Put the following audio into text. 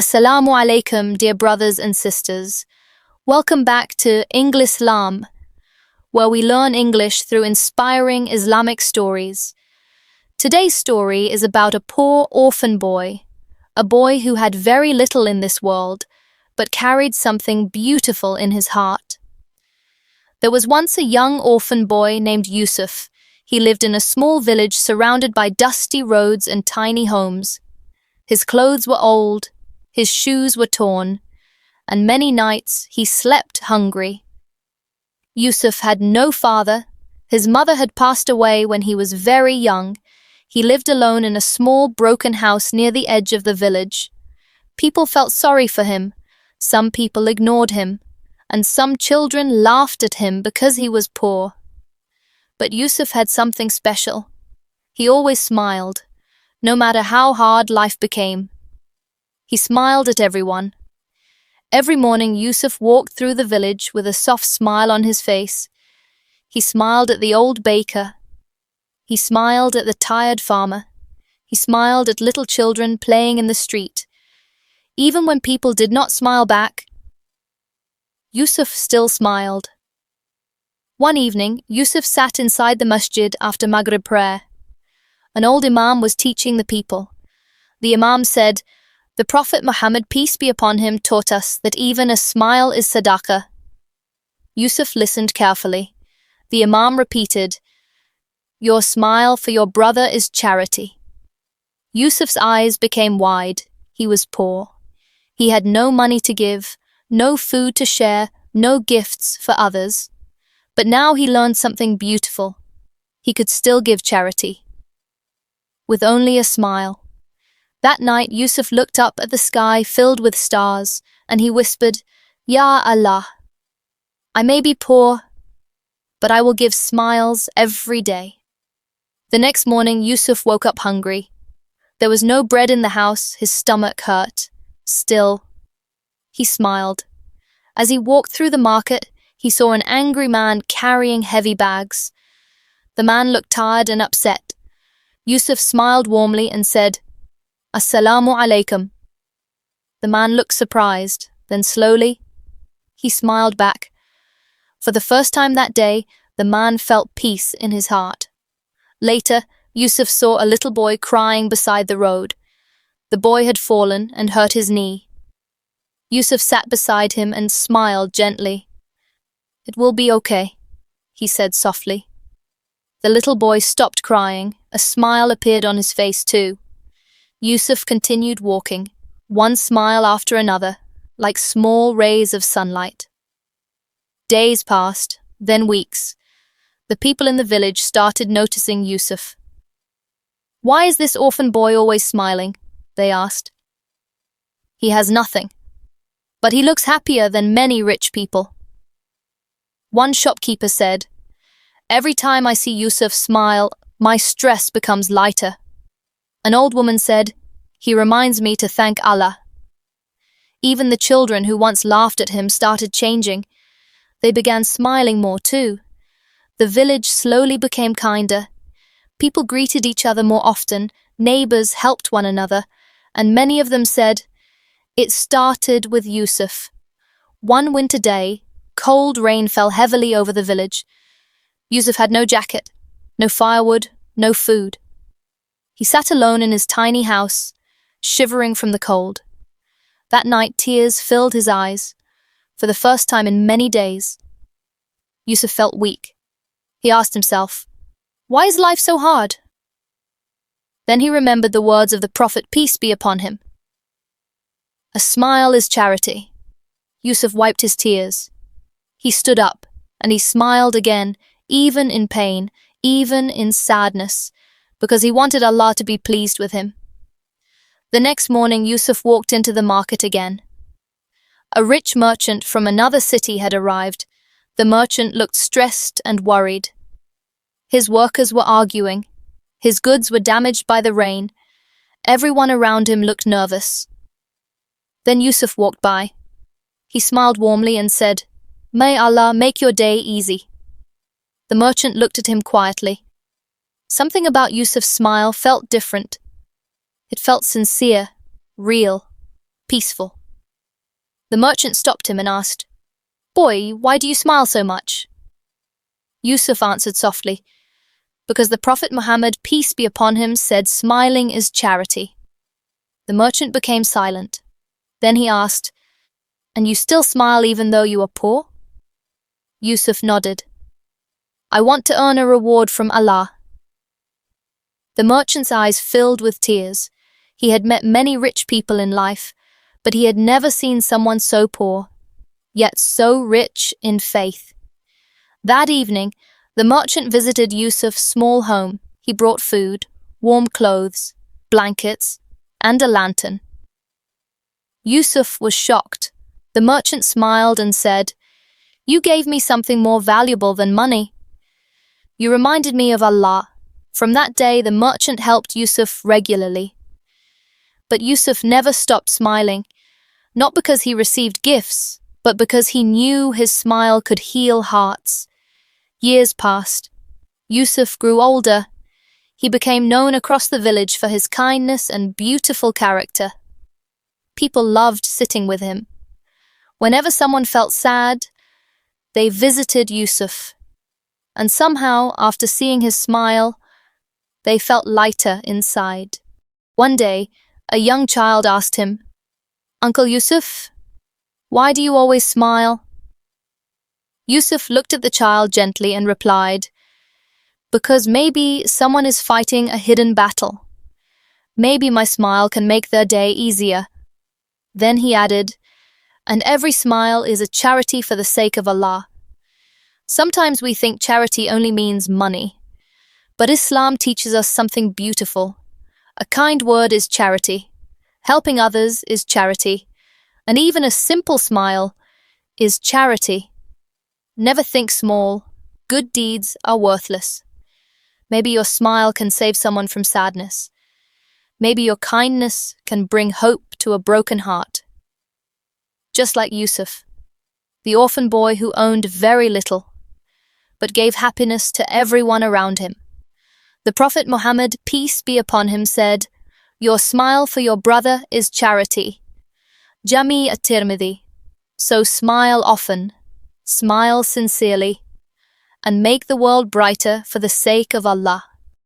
Assalamu Alaikum, dear brothers and sisters. Welcome back to Englislam, where we learn English through inspiring Islamic stories. Today's story is about a poor orphan boy, a boy who had very little in this world, but carried something beautiful in his heart. There was once a young orphan boy named Yusuf. He lived in a small village surrounded by dusty roads and tiny homes. His clothes were old, his shoes were torn, and many nights he slept hungry. Yusuf had no father. His mother had passed away when he was very young. He lived alone in a small broken house near the edge of the village. People felt sorry for him. Some people ignored him, and some children laughed at him because he was poor. But Yusuf had something special. He always smiled, no matter how hard life became. He smiled at everyone. Every morning Yusuf walked through the village with a soft smile on his face. He smiled at the old baker. He smiled at the tired farmer. He smiled at little children playing in the street. Even when people did not smile back, Yusuf still smiled. One evening, Yusuf sat inside the masjid after Maghrib prayer. An old imam was teaching the people. The imam said, "The Prophet Muhammad, peace be upon him, taught us that even a smile is sadaqah." Yusuf listened carefully. The imam repeated, "Your smile for your brother is charity." Yusuf's eyes became wide. He was poor. He had no money to give, no food to share, no gifts for others. But now he learned something beautiful. He could still give charity. With only a smile. That night, Yusuf looked up at the sky filled with stars, and he whispered, "Ya Allah, I may be poor, but I will give smiles every day." The next morning, Yusuf woke up hungry. There was no bread in the house, his stomach hurt. Still, he smiled. As he walked through the market, he saw an angry man carrying heavy bags. The man looked tired and upset. Yusuf smiled warmly and said, "Assalamu Alaikum." The man looked surprised, then slowly, he smiled back. For the first time that day, the man felt peace in his heart. Later, Yusuf saw a little boy crying beside the road. The boy had fallen and hurt his knee. Yusuf sat beside him and smiled gently. "It will be okay," he said softly. The little boy stopped crying. A smile appeared on his face too. Yusuf continued walking, one smile after another, like small rays of sunlight. Days passed, then weeks. The people in the village started noticing Yusuf. "Why is this orphan boy always smiling?" they asked. "He has nothing, but he looks happier than many rich people." One shopkeeper said, "Every time I see Yusuf smile, my stress becomes lighter." An old woman said, "He reminds me to thank Allah." Even the children who once laughed at him started changing. They began smiling more too. The village slowly became kinder. People greeted each other more often, neighbors helped one another, and many of them said, "It started with Yusuf." One winter day, cold rain fell heavily over the village. Yusuf had no jacket, no firewood, no food. He sat alone in his tiny house, shivering from the cold. That night, tears filled his eyes. For the first time in many days, Yusuf felt weak. He asked himself, "Why is life so hard?" Then he remembered the words of the Prophet, peace be upon him. "A smile is charity." Yusuf wiped his tears. He stood up, and he smiled again, even in pain, even in sadness, because he wanted Allah to be pleased with him. The next morning, Yusuf walked into the market again. A rich merchant from another city had arrived. The merchant looked stressed and worried. His workers were arguing. His goods were damaged by the rain. Everyone around him looked nervous. Then Yusuf walked by. He smiled warmly and said, "May Allah make your day easy." The merchant looked at him quietly. Something about Yusuf's smile felt different. It felt sincere, real. peaceful. The merchant stopped him and asked, "Boy, why do you smile so much?" Yusuf answered softly, "Because the Prophet Muhammad, peace be upon him, said smiling is charity." The merchant became silent. Then he asked, "And you still smile even though you are poor?" Yusuf nodded. "I want to earn a reward from Allah." The merchant's eyes filled with tears. He had met many rich people in life, but he had never seen someone so poor, yet so rich in faith. That evening, the merchant visited Yusuf's small home. He brought food, warm clothes, blankets, and a lantern. Yusuf was shocked. The merchant smiled and said, "You gave me something more valuable than money. You reminded me of Allah." From that day, the merchant helped Yusuf regularly. But Yusuf never stopped smiling, not because he received gifts, but because he knew his smile could heal hearts. Years passed. Yusuf grew older. He became known across the village for his kindness and beautiful character. People loved sitting with him. Whenever someone felt sad, they visited Yusuf. And somehow, after seeing his smile, they felt lighter inside. One day, a young child asked him, "Uncle Yusuf, why do you always smile?" Yusuf looked at the child gently and replied, "Because maybe someone is fighting a hidden battle. Maybe my smile can make their day easier." Then he added, "And every smile is a charity for the sake of Allah." Sometimes we think charity only means money, but Islam teaches us something beautiful. A kind word is charity, helping others is charity, and even a simple smile is charity. Never think small. Good deeds are worthless. Maybe your smile can save someone from sadness. Maybe your kindness can bring hope to a broken heart. Just like Yusuf, the orphan boy who owned very little, but gave happiness to everyone around him. The Prophet Muhammad, peace be upon him, said, "Your smile for your brother is charity." Jami at-Tirmidhi. So smile often, smile sincerely, and make the world brighter for the sake of Allah.